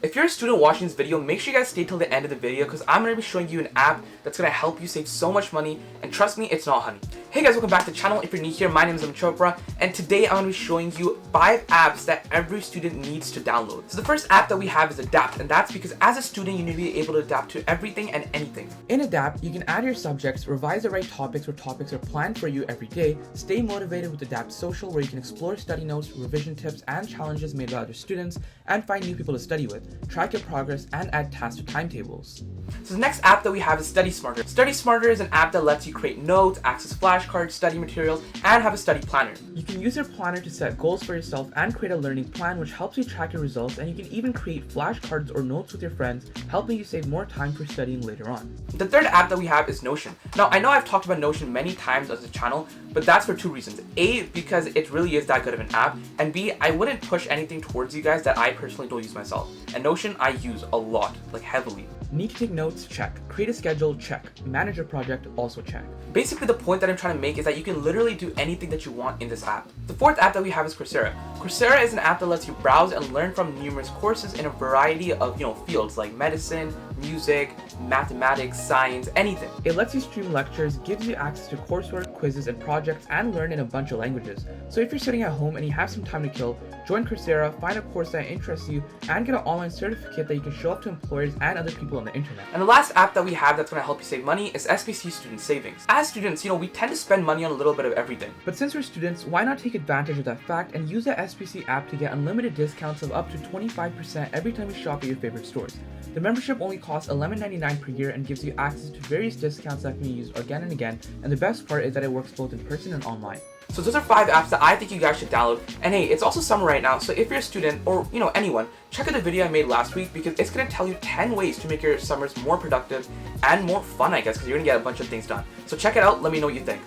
If you're a student watching this video, make sure you guys stay till the end of the video because I'm going to be showing you an app that's going to help you save so much money, and trust me, it's not honey. Hey guys, welcome back to the channel. If you're new here, my name is AmanChopra, and today I'm going to be showing you 5 apps that every student needs to download. So the first app that we have is Adapt, and that's because as a student, you need to be able to adapt to everything and anything. In Adapt, you can add your subjects, revise the right topics where topics are planned for you every day, stay motivated with Adapt Social where you can explore study notes, revision tips, and challenges made by other students, and find new people to study with, track your progress, and add tasks to timetables. So the next app that we have is Studysmarter. Studysmarter is an app that lets you create notes, access flashcards, study materials, and have a study planner. You can use your planner to set goals for yourself and create a learning plan which helps you track your results, and you can even create flashcards or notes with your friends, helping you save more time for studying later on. The third app that we have is Notion. Now, I know I've talked about Notion many times on the channel, but that's for 2 reasons. A, because it really is that good of an app, and B, I wouldn't push anything towards you guys that I personally don't use myself. And Notion I use a lot, like heavily. Need to take notes? Check. Create a schedule? Check. Manage a project? Also check. Basically, the point that I'm trying to make is that you can literally do anything that you want in this app. The fourth app that we have is Coursera. Coursera is an app that lets you browse and learn from numerous courses in a variety of fields like medicine, music, mathematics, science, anything. It lets you stream lectures, gives you access to coursework, quizzes, and projects, and learn in a bunch of languages. So if you're sitting at home and you have some time to kill, join Coursera, find a course that interests you, and get an online certificate that you can show up to employers and other people on the internet. And the last app that we have that's going to help you save money is SBC Student Savings. As students, we tend to spend money on a little bit of everything. But since we're students, why not take advantage of that fact and use the SBC app to get unlimited discounts of up to 25% every time you shop at your favorite stores. The membership only costs $11.99 per year and gives you access to various discounts that can be used again and again, and the best part is that it works both in person and online. So those are 5 apps that I think you guys should download. And hey, it's also summer right now, so if you're a student or anyone, check out the video I made last week because it's going to tell you 10 ways to make your summers more productive and more fun, I guess, because you're going to get a bunch of things done. So check it out, let me know what you think.